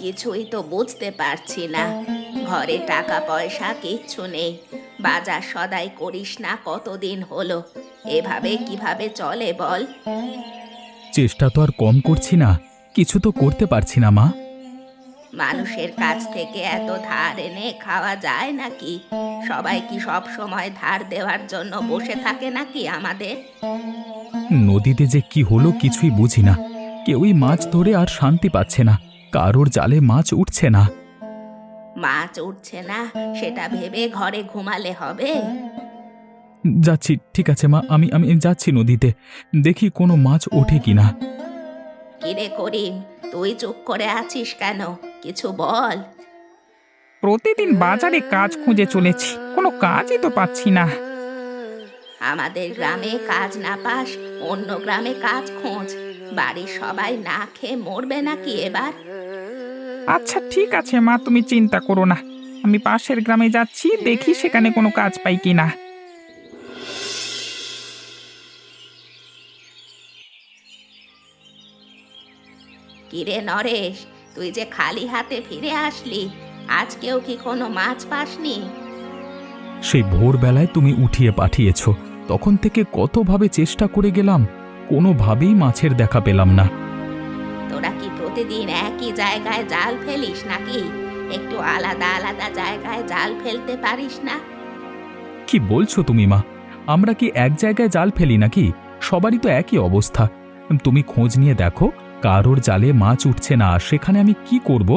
কিছুই তো বুঝতে পারছি না। ঘরে টাকা পয়সা কিচ্ছু নেই। বাজার সদাই করিস না কতদিন হলো। এভাবে কিভাবে চলে বল? চেষ্টা তো আর কম করছি না, কিছু তো করতে পারছি না মা। মানুষের কাছ থেকে এত ধার এনে খাওয়া যায় নাকি? সবাই কি সব সময় ধার দেওয়ার জন্য বসে থাকে নাকি আমাদের? নদীতে যে কি হলো কিছুই বুঝি না, কেউই মাছ ধরে আর শান্তি পাচ্ছে না, কারোর জালে মাছ উঠছে না। মাছ উঠছে না সেটা ভেবে ঘরে ঘুমালে হবে? যাচ্ছি, ঠিক আছে মা, আমি আমি যাচ্ছি নদীতে, দেখি কোনো মাছ ওঠে কিনা। কিরে করিম, তুই চুপ করে আছিস কেন? কিছু বল। প্রতিদিন বাজারে কাজ খুঁজে চলেছি, কোনো কাজই তো পাচ্ছি না। আমাদের গ্রামে কাজ না পাস অন্য গ্রামে কাজ খোঁজ। বাড়ির সবাই না খেয়ে মরবে নাকি এবার? আচ্ছা ঠিক আছে মা, তুমি চিন্তা করো না, আমি পাশের গ্রামে যাচ্ছি, দেখি সেখানে কোনো কাজ পাই কিনা। কিরে নরেশ, তুই যে খালি হাতে ফিরে আসলি, আজকেও কি কোনো মাছ পাসনি? সেই ভোরবেলায় তুমি উঠিয়ে পাঠিয়েছ, তখন থেকে কতভাবে চেষ্টা করে গেলাম, কোনোভাবেই মাছের দেখা পেলাম না। তোরা কি প্রতিদিন একই জায়গায় জাল ফেলিস নাকি? একটু আলাদা আলাদা জায়গায় জাল ফেলতে পারিস না? কি বলছো তুমি মা? আমরা কি এক জায়গায় জাল ফেলি নাকি? সবারই তো একই অবস্থা। তুমি খোঁজ নিয়ে দেখো, কারোর জালে মাছ উঠছে না, সেখানে আমি কি করব?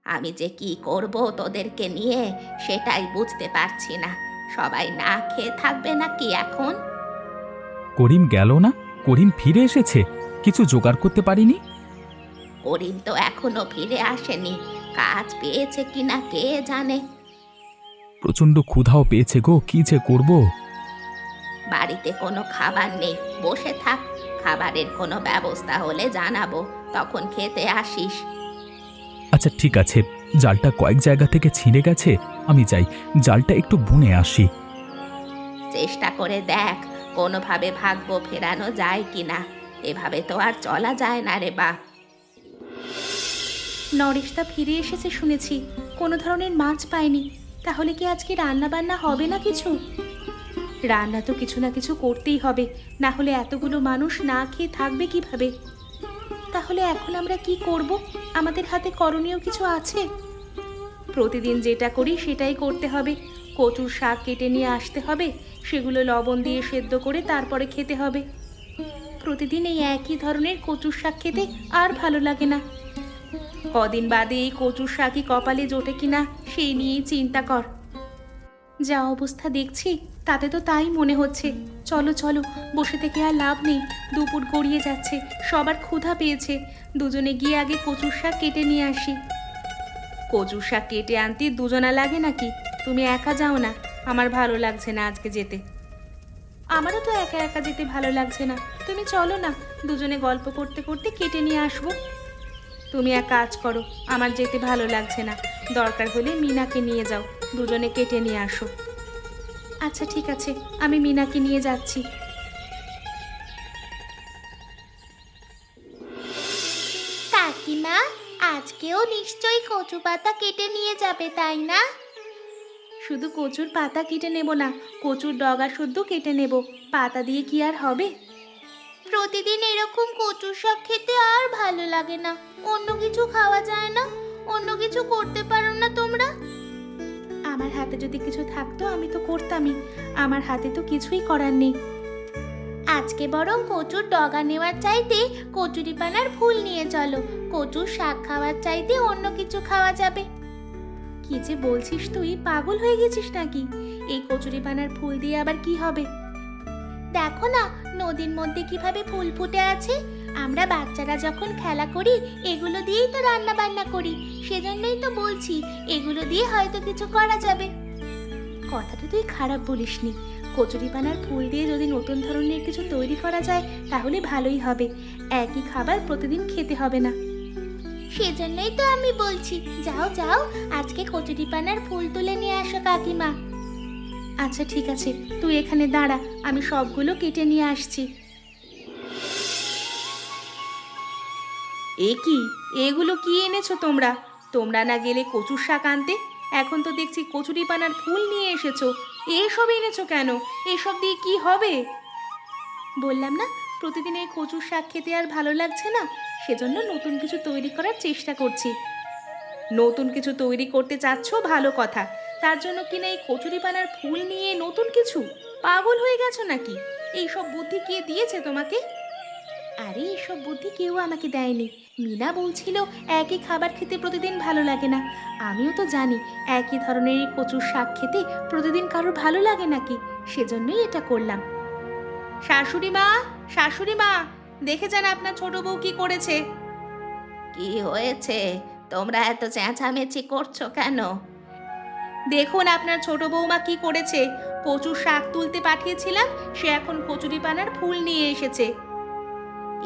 আমি যে কি করব তোদেরকে নিয়ে সেটাই বুঝতে পারছি না। সবাই না খেয়ে থাকবে নাকি এখন? করিম গেল না? করিম ফিরে এসেছে? কিছু জোগাড় করতে পারিনি? করিম তো এখনো ফিরে আসেনি। কাজ পেয়েছে কিনা কে জানে। প্রচণ্ড ক্ষুধাও পেয়েছে গো, কি যে করব। বাড়িতে কোনো খাবার নেই, বসে থাক। খাবারের কোনো ব্যবস্থা হলে জানাবো, তখন খেতে আসিস। আচ্ছা ঠিক আছে, জালটা কয়েক জায়গা থেকে ছিঁড়ে গেছে, আমি যাই, জালটা একটু বুনে আসি। চেষ্টা করে দেখ কোনোভাবে ভাগ্য ফেরানো যায় কিনা। এভাবে তো আর চলা যায় না রে বাপ। নরেশদা ফিরে এসেছে শুনেছি, কোনো ধরনের মাছ পায়নি। তাহলে কি আজকে রান্না বান্না হবে না কিছু? রান্না তো কিছু না কিছু করতেই হবে, না হলে এতগুলো মানুষ না খেয়ে থাকবে কিভাবে? তাহলে এখন আমরা কি করব? আমাদের হাতে করণীয় কিছু আছে? প্রতিদিন যেটা করি সেটাই করতে হবে। কচুর শাক কেটে নিয়ে আসতে হবে, সেগুলো লবণ দিয়ে সেদ্ধ করে তারপরে খেতে হবে। প্রতিদিন এই একই ধরনের কচুর শাক খেতে আর ভালো লাগে না। কদিন বাদে এই কচুর শাকই কপালে জোটে কিনা সেই নিয়েই চিন্তা কর। যা অবস্থা দেখছি তাতে তো তাই মনে হচ্ছে। চলো চলো, বসে থেকে আর লাভ নেই। দুপুর গড়িয়ে যাচ্ছে, সবার ক্ষুধা পেয়েছে। দুজনে গিয়ে আগে কচুর শাক কেটে নিয়ে আসি। কচুর শাক কেটে আনতে দুজনা লাগে নাকি? তুমি একা যাও না, আমার ভালো লাগছে না আজকে যেতে। আমারও তো একা একা যেতে ভালো লাগছে না, তুমি চলো না, দুজনে গল্প করতে করতে কেটে নিয়ে আসবো। তুমি এক কাজ করো, আমার যেতে ভালো লাগছে না, দরকার হলে মিনাকে নিয়ে যাও, দুজনে কেটে নিয়ে আসো। আচ্ছা ঠিক আছে, আমি মিনাকে নিয়ে যাচ্ছি। কাকিমা, আজকেও নিশ্চয়ই কচু পাতা কেটে নিয়ে যাবে তাই না? শুধু কচুর পাতা কেটে নেব না, কচুর ডগা শুদ্ধ কেটে নেব। পাতা দিয়ে কি আর হবে? প্রতিদিন এরকম কচু শাক খেতে আর ভালো লাগে না। অন্য কিছু খাওয়া যায় না? অন্য কিছু করতে পারো না তোমরা? আমার হাতে যদি কিছু থাকতো আমি তো করতামই, আমার হাতে তো কিছুই করার নেই। আজকে বরং কচুর ডগা নেওয়ার চাইতে কচুরিপানার ফুল নিয়ে চলো। কচুর শাক খাওয়ার চাইতে অন্য কিছু খাওয়া যাবে। কি যে বলছিস তুই, পাগল হয়ে গেছিস নাকি? এই কচুরিপানার ফুল দিয়ে আবার কি হবে? দেখো না, নদীর মধ্যে কিভাবে ফুল ফুটে আছে। আমরা বাচ্চারা যখন খেলা করি এগুলো দিয়েই তো রান্না বান্না করি। সেজন্যই তো বলছি, এগুলো দিয়ে হয়তো কিছু করা যাবে। কথাটা তুই খারাপ বলিসনি। কচুরিপানার ফুল দিয়ে যদি নতুন ধরনের কিছু তৈরি করা যায় তাহলে ভালোই হবে। একই খাবার প্রতিদিন খেতে হবে না। সেজন্যই তো আমি বলছি, যাও যাও, আজকে কচুরিপানার ফুল তুলে নিয়ে আসো কাকিমা। আচ্ছা ঠিক আছে, তুই এখানে দাঁড়া, আমি সবগুলো কেটে নিয়ে আসছি। এ কি, এগুলো কি এনেছো তোমরা? তোমরা না গেলে কচুর শাক আনতে, এখন তো দেখছি কচুরিপানার ফুল নিয়ে এসেছো। এসব এনেছো কেন? এসব দিয়ে কি হবে? বললাম না, প্রতিদিন এই কচুর শাক খেতে আর ভালো লাগছে না, সেজন্য নতুন কিছু তৈরি করার চেষ্টা করছি। নতুন কিছু তৈরি করতে চাচ্ছ, ভালো কথা, তার জন্য কিনা এই কচুরিপানার ফুল নিয়ে নতুন কিছু? পাগল হয়ে গেছো নাকি? এইসব বুদ্ধি কে দিয়েছে তোমাকে? আরে এসব বুদ্ধি কেউ আমাকে দেয়নি। মিনা বলছিল একই খাবার খেতে প্রতিদিন ভালো লাগে না। আমিও তো জানি একই ধরনের এই কচুর শাক খেতে প্রতিদিন কারোর ভালো লাগে নাকি, সেজন্যই এটা করলাম। শাশুড়ি মা, শাশুড়ি মা, দেখে যান আপনার ছোট বউ কি করেছে। কি হয়েছে? তোমরা এত চেঁচামেচি করছো কেন? দেখুন আপনার ছোট বৌমা কি করেছে। কচুর শাক তুলতে পাঠিয়েছিলাম, সে এখন কচুরিপানার ফুল নিয়ে এসেছে।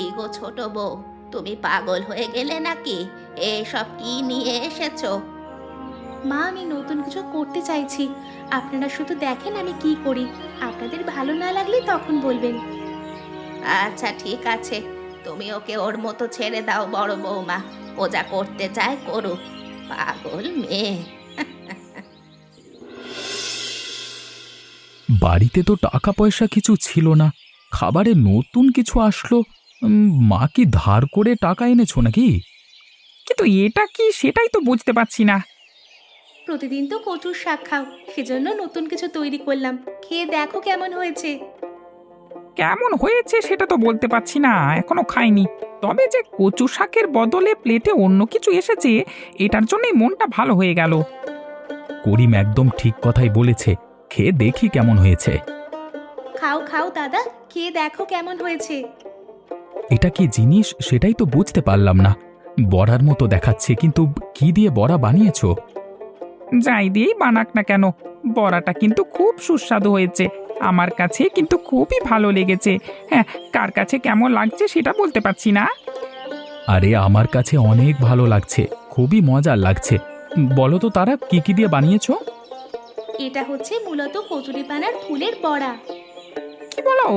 ইগো ছোট বউ, তুমি পাগল হয়ে গেলে নাকি? এসব কি নিয়ে এসেছো? মা, আমি নতুন কিছু করতে চাইছি, আপনারা শুধু দেখেন আমি কি করি। আপনাদের ভালো না লাগলে তখন বলবেন। আচ্ছা ঠিক আছে, তুমি ওকে ওর মতো ছেড়ে দাও বড় বৌমা, ও যা করতে চায় করুক, পাগল মেয়ে। বাড়িতে তো টাকা পয়সা কিছু ছিল না, খাবারে নতুন কিছু আসলো। মা কি ধার করে টাকা এনেছো নাকি? কিন্তু এটা কি সেটাই তো বুঝতে পারছি না। প্রতিদিন তো কচুর শাক খাও, সেজন্য নতুন কিছু তৈরি করলাম, খেয়ে দেখো কেমন হয়েছে। কেমন হয়েছে সেটা তো বলতে পারছি না, এখনো খাইনি। তবে যে কচু শাকের বদলে প্লেটে অন্য কিছু এসেছে, এটার জন্যই মনটা ভালো হয়ে গেল। করিম একদম ঠিক কথাই বলেছে, খেয়ে দেখি কেমন হয়েছে। খাও খাও দাদা, খেয়ে দেখো কেমন হয়েছে। এটা কি জিনিস সেটাই তো বুঝতে পারলাম না। বড়ার মতো দেখাচ্ছে, কিন্তু কি দিয়ে বড়া বানিয়েছো? যাই দিয়েই বানাক না কেন, বড়াটা কিন্তু খুব সুস্বাদু হয়েছে। আমার কাছে কিন্তু খুবই ভালো লেগেছে। হ্যাঁ, কার কাছে কেমন লাগছে সেটা বলতে পারছি না। আরে আমার কাছে অনেক ভালো লাগছে, খুবই মজার লাগছে। বলো তো তারা কি কি দিয়ে বানিয়েছো? এটা হচ্ছে মূলত কচুরিপানার ফুলের বড়া। কি বলো?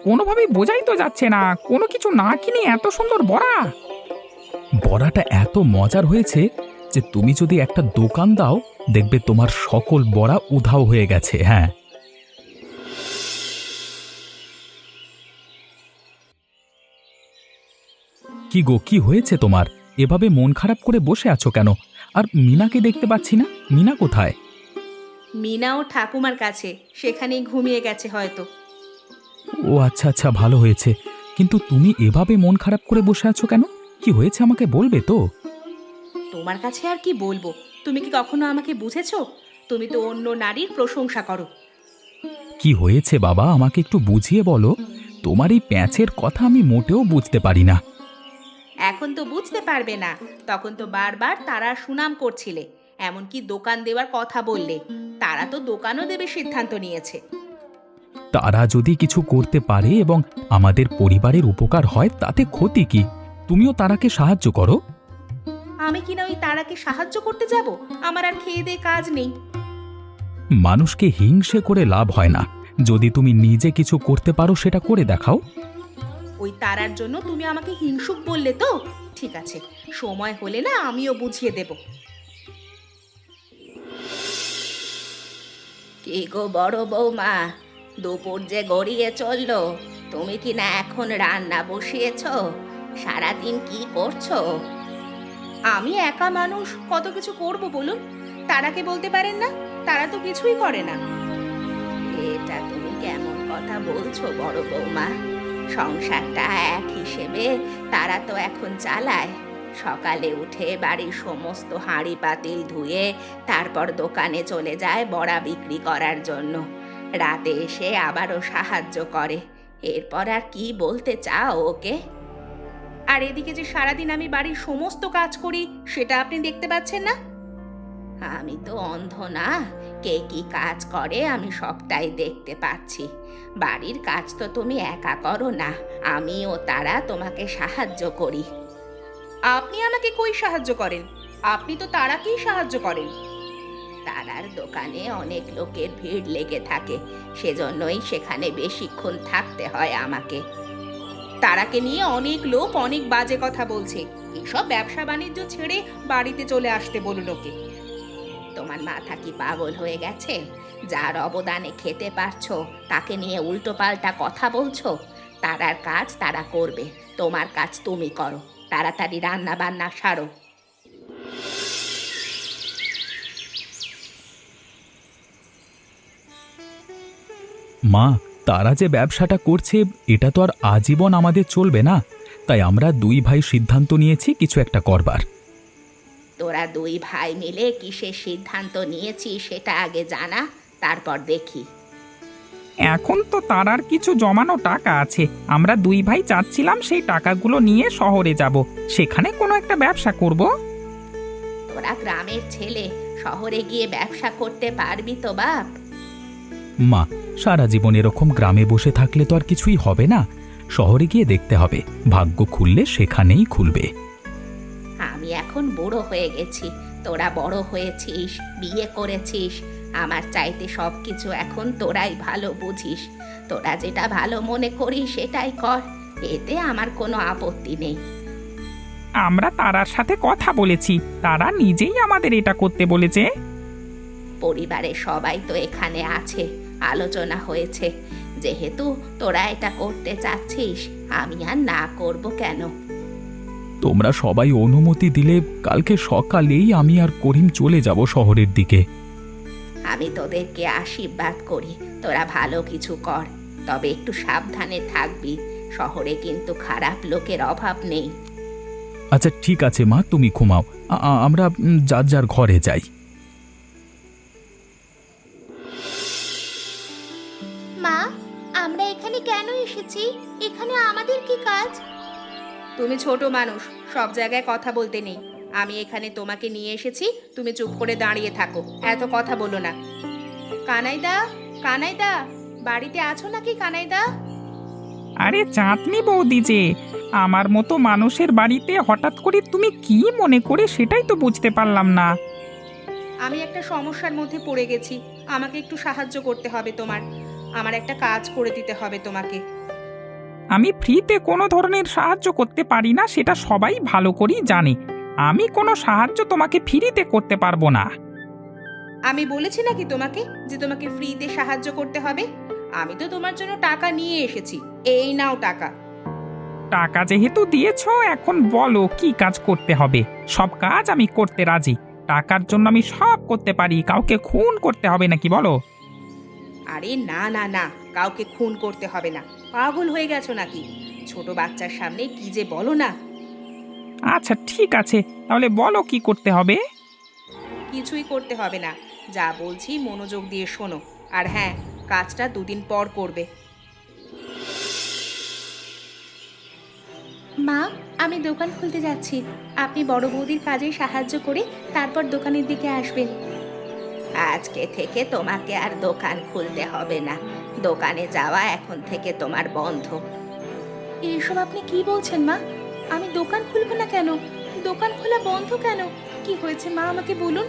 কোনোভাবেই বোঝাই তো যাচ্ছে না, কোনো কিছু না কিনে এত সুন্দর বড়া। বড়াটা এত মজার হয়েছে যে তুমি যদি একটা দোকান দাও, দেখবে তোমার সকল বড়া উধাও হয়ে গেছে। হ্যাঁ, কি গো, কি হয়েছে তোমার? এভাবে মন খারাপ করে বসে আছো কেন? আর মিনাকে দেখতে পাচ্ছি না, মিনা কোথায়? মিনা ও ঠাকুমার কাছে, সেখানেই ঘুমিয়ে গেছে হয়তো। ও আচ্ছা আচ্ছা, ভালো হয়েছে। কিন্তু তুমি এভাবে মন খারাপ করে বসে আছো কেন? কি হয়েছে আমাকে বলবে তো? তোমার কাছে আর কি বলবো? তুমি কি কখনো আমাকে বুঝেছো? তুমি তো অন্য নারীর প্রশংসা করো। কি হয়েছে বাবা, আমাকে একটু বুঝিয়ে বলো। তোমার এই প্যাঁচের কথা আমি মোটেও বুঝতে পারি না। এখন তো বুঝতে পারবে না, তখন তো বারবার তারা সুনাম করছিলে, এমনকি দোকান দেওয়ার কথা বললে। তারা তো দোকানও দেবে সিদ্ধান্ত নিয়েছে। তারা যদি কিছু করতে পারে এবং আমাদের পরিবারের উপকার হয়, তাতে ক্ষতি কি? তুমিও তারাকে সাহায্য করো। আমি কিনা ওই তারাকে সাহায্য করতে যাব? আমার আর খেয়ে দিয়ে কাজ নেই। মানুষকে হিংসে করে লাভ হয় না, যদি তুমি নিজে কিছু করতে পারো সেটা করে দেখাও। ওই তারার জন্য তুমি আমাকে হিংসুক বললে তো? ঠিক আছে, সময় হলে না আমিও বুঝিয়ে দেব। কি গো বড় বৌমা, দুপুর যে গড়িয়ে চললো, তুমি কি না এখন রান্না বসিয়েছো? সারাদিন কি করছো? আমি একা মানুষ, কত কিছু করব বলুন? তারাকে বলতে পারেন না? তারা তো কিছুই করে না। এটা তুমি কেমন কথা বলছো বড় বৌমা? সংসারটা এক হিসেবে তারা তো এখন চালায়। সকালে উঠে বাড়ির সমস্ত হাঁড়ি পাতিল ধুয়ে তারপর দোকানে চলে যায় বড়া বিক্রি করার জন্য। রাতে এসে আবারও সাহায্য করে। এরপর আর কি বলতে চাও ওকে? আর এদিকে যে সারাদিন আমি বাড়ির সমস্ত কাজ করি, সেটা আপনি দেখতে পাচ্ছেন না? আমি তো অন্ধ না, কে কি কাজ করে আমি সবটাই দেখতে পাচ্ছি। বাড়ির কাজ তো তুমি একা করো না, আমি ও তারা তোমাকে সাহায্য করি। আপনি আমাকে কই সাহায্য করেন? আপনি তো তারাকেই সাহায্য করেন। তারার দোকানে অনেক লোকের ভিড় লেগে থাকে, সেজন্যই সেখানে বেশিক্ষণ থাকতে হয় আমাকে। তারাকে নিয়ে অনেক লোক অনেক বাজে কথা বলছে। এসব ব্যবসা বাণিজ্য ছেড়ে বাড়িতে চলে আসতে বলুন ওকে। তোমার মাথা কি পাগল হয়ে গেছে? যার অবদানে খেতে পারছো তাকে নিয়ে উল্টো পাল্টা কথা বলছো। তারার কাজ তারা করবে, তোমার কাজ তুমি করো। তাড়াতাড়ি রান্না বান্না সারো। মা, তারা যে ব্যবসাটা করছে এটা তো আর আজীবন আমাদের চলবে না, তাই আমরা দুই ভাই সিদ্ধান্ত নিয়েছি কিছু একটা করবার। তোরা দুই ভাই মিলে কিসের সিদ্ধান্ত নিয়েছিস সেটা আগে জানা, তারপর দেখি। এখন তো তারার কিছু জমানো টাকা আছে, আমরা দুই ভাই চাচ্ছিলাম সেই টাকাগুলো নিয়ে শহরে যাব, সেখানে কোনো একটা ব্যবসা করব। তোরা গ্রামের ছেলে, শহরে গিয়ে ব্যবসা করতে পারবি তো বাপ? মা, সারা জীবন এরকম গ্রামে বসে থাকলে তো আর কিছুই হবে না, শহরে গিয়ে দেখতে হবে, ভাগ্য খুললে সেখানেই খুলবে। আমি এখন বুড়ো হয়ে গেছি, তোরা বড় হয়েছিস, বিয়ে করেছিস। আমার চাইতে সব কিছু এখন তোরাই ভালো বুঝিস। তোরা যেটা ভালো মনে করিস সেটাই কর, এতে আমার কোনো আপত্তি নেই। আমরা তারার সাথে কথা বলেছি, তারা নিজেই আমাদের এটা করতে বলেছে। পরিবারের সবাই তো এখানে আছে, আলোচনা হয়েছে। যেহেতু তোরা এটা করতে চাচ্ছিস, আমি আর না করব কেন? তোমরা সবাই অনুমতি দিলে কালকে সকালেই আমি আর করিম চলে যাব শহরের দিকে। আমি তোদেরকে আশীর্বাদ করি, তোরা ভালো কিছু কর, তবে একটু সাবধানে থাকবি। শহরে কিন্তু খারাপ লোকের অভাব নেই। আচ্ছা ঠিক আছে মা, তুমি ঘুমাও, আমরা যার যার ঘরে যাই। মা, আমরা এখানে কেন এসেছি? এখানে আমাদের কি কাজ? তুমি ছোট মানুষ, সব জায়গায় কথা বলতে নেই। আমি এখানে তোমাকে নিয়ে এসেছি, তুমি চুপ করে দাঁড়িয়ে থাকো, এত কথা বলো না। কানাইদা, কানাইদা, বাড়িতে আছো নাকি কানাইদা? আরে চাঁদনি বৌদি যে, আমার মতো মানুষের বাড়িতে হঠাৎ করে তুমি কি মনে করে সেটাই তো বুঝতে পারলাম না। আমি একটা সমস্যার মধ্যে পড়ে গেছি, আমাকে একটু সাহায্য করতে হবে তোমার। আমার একটা কাজ করে দিতে হবে তোমাকে। আমি ফ্রিতে কোনো ধরনের সাহায্য করতে পারি না, সেটা সবাই ভালো করেই জানে। আমি কোনো সাহায্য তোমাকে ফ্রিতে করতে পারবো না। আমি বলেছি নাকি তোমাকে যে তোমাকে ফ্রিতে সাহায্য করতে হবে? আমি তো তোমার জন্য টাকা নিয়ে এসেছি, এই নাও টাকা। টাকা যেহেতু দিয়েছো, এখন বলো কি কাজ করতে হবে। সব কাজ আমি করতে রাজি, টাকার জন্য আমি সব করতে পারি, কাউকে খুন করতে হবে নাকি বলো? আরে না না না, কাউকে খুন করতে হবে না। পাগল হয়ে গেছো নাকি? ছোট বাচ্চার সামনে কি যে বলো না। আচ্ছা ঠিক আছে, তাহলে বলো কি করতে হবে। কিছুই করতে হবে না, যা বলছি মনোযোগ দিয়ে শোনো। আর হ্যাঁ, কাজটা দুদিন পর করবে। মা, আমি দোকান খুলতে যাচ্ছি, আপনি বড় বৌদির কাজে সাহায্য করে তারপর দোকানের দিকে আসবেন। আজকে থেকে তোমাকে আর দোকান খুলতে হবে না, দোকানে যাওয়া এখন থেকে তোমার বন্ধ। এসব আপনি কি বলছেন মা? আমি দোকান খুলবো না কেন? দোকান খোলা বন্ধ কেন? কি হয়েছে মা, আমাকে বলুন।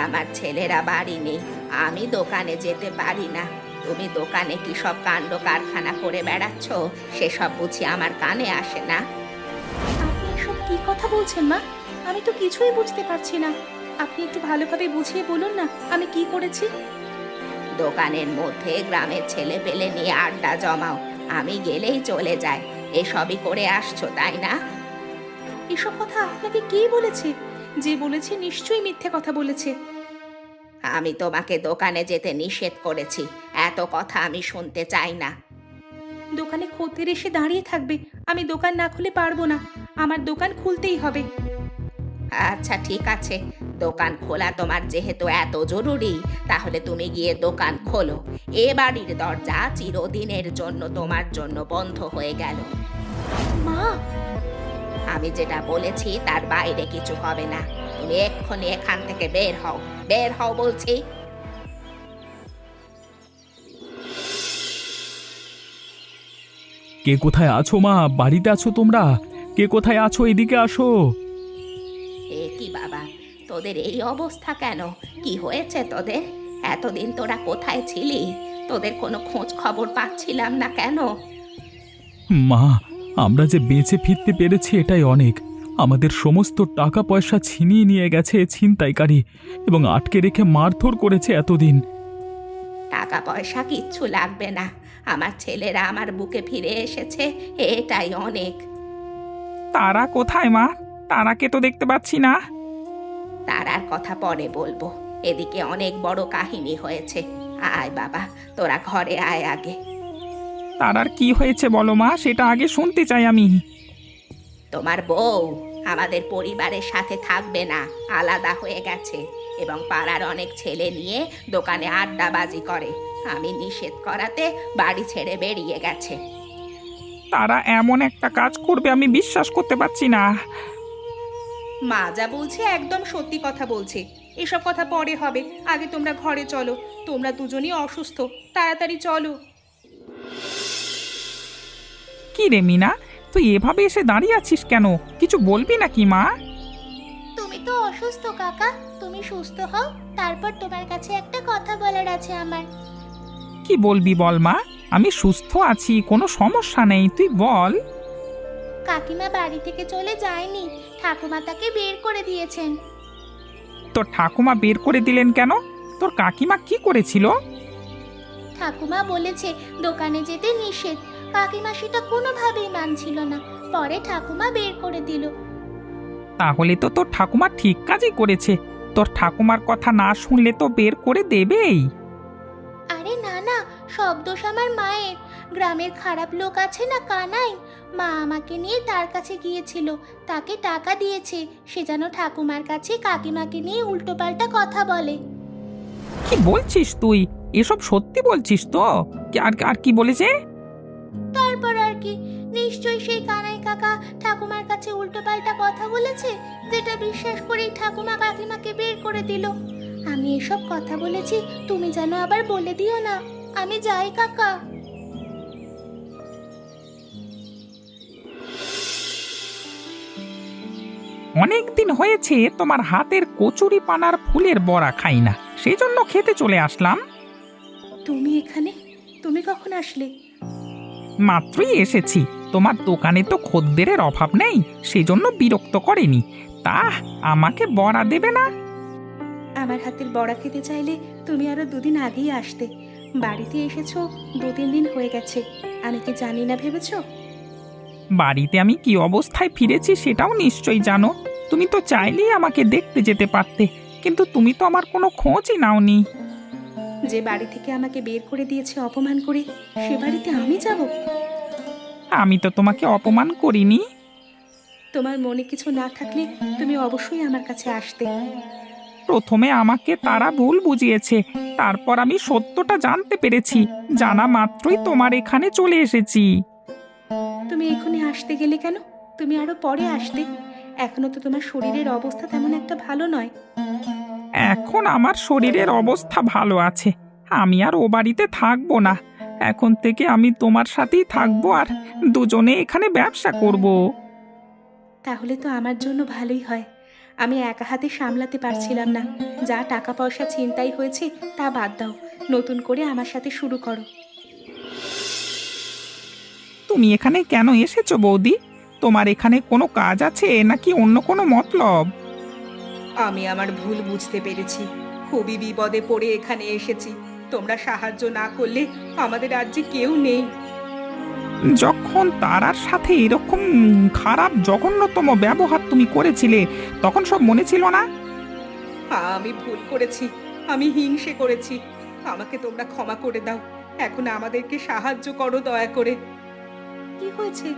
আমার ছেলেরা বাড়ি নেই, আমি দোকানে যেতে পারি না। তুমি দোকানে কি সব কাণ্ড কারখানা করে বেড়াচ্ছ, সেসব বুঝি আমার কানে আসে না? আপনি এসব কি কথা বলছেন মা? আমি তো কিছুই বুঝতে পারছি না। আপনি একটু ভালোভাবে বুঝিয়ে বলুন না আমি কি করেছি। দোকানের মধ্যে গ্রামের ছেলে পেলে নিয়ে আড্ডা জমাও, আমি গেলেই চলে যায়, এসবই করে আসছো তাই না? এসব কথা আপনাকে কে বলেছে? যে বলেছে নিশ্চয়ই মিথ্যে কথা বলেছে। আমি তোমাকে দোকানে যেতে নিষেধ করেছি, এত কথা আমি শুনতে চাই না। দোকানে খদ্দের এসে দাঁড়িয়ে থাকবে, আমি দোকান না খুলে পারবো না, আমার দোকান খুলতেই হবে। আচ্ছা ঠিক আছে, দোকান খোলা তোমার যেহেতু এত জরুরি, তাহলে তুমি গিয়ে দোকান খোলো। এ বাড়ির দরজা চিরদিনের জন্য তোমার জন্য বন্ধ হয়ে গেল। মা, আমি যেটা বলেছি তার বাইরে কিছু হবে না, তুমি এক্ষুনি এখান থেকে বের হও, বের হও বলছি। কে কোথায় আছো মা? বাড়িতে আছো তোমরা? কে কোথায় আছো? এদিকে আসো। এ কি বাবা, তোদের এই অবস্থা কেন? কি হয়েছে তোদের? এতদিন তোরা কোথায় ছিলি? তোদের কোনো খোঁজ খবর পাচ্ছিলাম না কেন? মা, আমরা যে বেঁচে ফিরতে পেরেছি এটাই অনেক। আমাদের সমস্ত টাকা পয়সা ছিনিয়ে নিয়ে গেছে ছিনতাইকারী এবং আটকে রেখে মারধর করেছে এতদিন। টাকা পয়সা কিচ্ছু লাগবে না, আমার ছেলেরা আমার বুকে ফিরে এসেছে, এটাই অনেক। তারা কোথায় মা? তারাকে তো দেখতে পাচ্ছি না। তারার কথা পরে বলবো, এদিকে অনেক বড় কাহিনী হয়েছে। আয় বাবা, তোরা ঘরে আয় আগে। তারার কি হয়েছে বলো মা, সেটা আগে শুনতে চাই আমি। তোমার বউ আমাদের পরিবারের সাথে থাকবে না, আলাদা হয়ে গেছে এবং পাড়ার অনেক ছেলে নিয়ে দোকানে আড্ডাবাজি করে। আমি নিষেধ করাতে বাড়ি ছেড়ে বেরিয়ে গেছে। তারা এমন একটা কাজ করবে আমি বিশ্বাস করতে পারছি না। মা যা বলছে একদম সত্যি কথা বলছে। এসব কথা পরে হবে, আগে তোমরা ঘরে চলো। তোমরা দুজনই অসুস্থ, তাড়াতাড়ি চলো। কি রে মিনা, তুই এভাবে এসে দাঁড়িয়ে আছিস কেন? কিছু বলবি নাকি মা? তুমি তো অসুস্থ কাকা, তুমি সুস্থ হও, তারপর তোমার কাছে একটা কথা বলার আছে আমার। কি বলবি বল মা, আমি সুস্থ আছি, কোনো সমস্যা নেই, তুই বল। কাকিমা বাড়ি থেকে চলে যায়নি, ঠাকুমা তাকে বের করে দিয়েছেন। তোর ঠাকুমা বের করে দিলেন কেন? তোর কাকিমা কি করেছিল? ঠাকুমা বলেছে দোকানে যেতে নিষেধ, কাকিমা সেটা কোনোভাবেই মানছিল না, পরে ঠাকুমা বের করে দিল। তাহলে তো তোর ঠাকুমা ঠিক কাজই করেছে। তোর ঠাকুমার কথা না শুনলে তো বের করে দেবেই। আরে না না, সব দোষ আমার মায়ের। গ্রামের খারাপ লোক আছে না কানাই, মা আমাকে নিয়ে তার কাছে গিয়েছিল, তাকে টাকা দিয়েছে, সে যেন ঠাকুমার কাছে কাকিমাকে নিয়ে উল্টোপাল্টা কথা বলে। কি বলছিস তুই? এসব সত্যি বলছিস তো? আর আর কি বলেছে? তারপর আর কি, নিশ্চয়ই সেই কানাই কাকা ঠাকুমার কাছে উল্টোপাল্টা কথা বলেছে, যেটা বিশ্বাস করেই ঠাকুমা কাকিমাকে বের করে দিল। আমি এসব কথা বলেছি, তুমি যেন আবার বলে দিও না। আমি যাই কাকা। অনেক দিন হয়েছে তোমার হাতের কচুরি পানার ফুলের বড়া খাই না, সেই জন্য খেতে চলে আসলাম। তুমি এখানে? তুমি কখন আসলে? মাত্রই এসেছি। তোমার দোকানে তো খদ্দেরের অভাব নেই, সেই জন্য বিরক্ত করেনি। তা আমাকে বড়া দেবে না? আমার হাতের বড়া খেতে চাইলে তুমি আরো দুদিন আগেই আসতে। বাড়িতে এসেছো 2-3 দিন হয়ে গেছে, আমি কি জানি না ভেবেছো? বাড়িতে আমি কি অবস্থায় ফিরেছি সেটাও নিশ্চয়ই জানো। তুমি তো চাইলেই আমাকে দেখতে যেতে পারতে, কিন্তু তুমি তো আমার কোনো খোঁজই নাওনি। যে বাড়ি থেকে আমাকে বের করে দিয়েছে অপমান করে, সে বাড়িতে আমি যাব? আমি তো তোমাকে অপমান করিনি। তোমার মনে কিছু না থাকলে তুমি অবশ্যই আমার কাছে আসতে। প্রথমে আমাকে তারা ভুল বুঝিয়েছে, তারপর আমি সত্যটা জানতে পেরেছি, জানা মাত্রই তোমার এখানে চলে এসেছি। তুমি এখনই আসতে গেলে কেন? তুমি আরো পরে আসতে। এখনো তো তোমার শরীরের অবস্থা তেমন একটা ভালো নয়। এখন আমার শরীরের অবস্থা ভালো আছে, আমি আর ও বাড়িতে থাকবো না। এখন থেকে আমি তোমার সাথেই থাকবো, আর দুজনে এখানে ব্যবসা করব। তাহলে তো আমার জন্য ভালোই হয়। আমি একা হাতে সামলাতে পারছিলাম না। যা টাকা পয়সা ছিনতাই হয়েছে তা বাদ দাও, নতুন করে আমার সাথে শুরু করো। তুমি এখানে কেন এসেছো বৌদি? তোমার এখানে কোনো কাজ আছে নাকি অন্য কোনো মতলব? আমি আমার ভুল বুঝতে পেরেছি, খুবই বিপদে পড়ে এখানে এসেছি। তোমরা সাহায্য না করলে আমাদের আর যে কেউ নেই। যখন তারার সাথে এরকম খারাপ জঘন্যতম ব্যবহার তুমি করেছিলে, তখন সব মনে ছিল না? আমি ভুল করেছি, আমি হিংসে করেছি। আমাকে তোমরা ক্ষমা করে দাও। এখন আমাদেরকে সাহায্য করো দয়া করে। কি হয়েছে?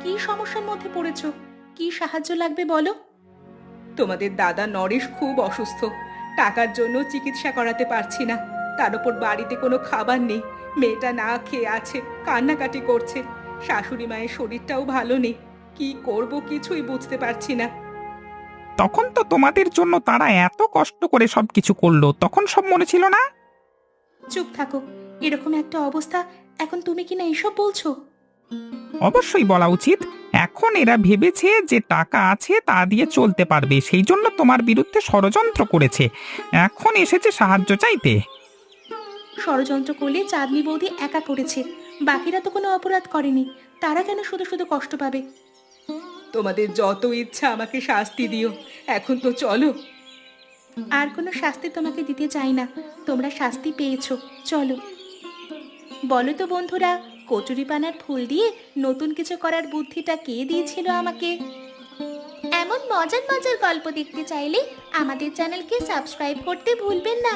কি সমস্যার মধ্যে পড়েছো? কি সাহায্য লাগবে বলো? তোমাদের দাদা নরেশ খুব অসুস্থ, টাকার জন্য চিকিৎসা করাতে পারছি না। তার উপর বাড়িতে কোনো খাবার নেই, মেয়েটা না খেয়ে আছে, কান্নাকাটি করছে। শাশুড়ি মায়ের শরীরটাও ভালো নেই, কি করব কিছুই বুঝতে পারছি না। তখন তো তোমাদের জন্য তারা এত কষ্ট করে সবকিছু করলো, তখন সব মনে ছিল না? চুপ থাকো, এরকম একটা অবস্থা, এখন তুমি কিনা এসব বলছো? অবশ্যই বলা উচিত। এখন এরা ভেবেছে যে টাকা আছে তা দিয়ে চলতে পারবে, সেই জন্য তোমার বিরুদ্ধে ষড়যন্ত্র করেছে। এখন এসেছে সাহায্য চাইতে। ষড়যন্ত্র করলে চাঁদনি বৌদি একা করেছে, বাকিরা তো কোনো অপরাধ করেনি, তারা কেন শুধু শুধু কষ্ট পাবে? তোমাদের যত ইচ্ছা আমাকে শাস্তি দিও, এখন তো চলো। আর কোনো শাস্তি তোমাকে দিতে চাই না, তোমরা শাস্তি পেয়েছো, চলো। বলো তো বন্ধুরা, কচুরিপানার ফুল দিয়ে নতুন কিছু করার বুদ্ধিটা কে দিয়েছিল আমাকে? এমন মজার মজার গল্প দেখতে চাইলে আমাদের চ্যানেলকে সাবস্ক্রাইব করতে ভুলবেন না।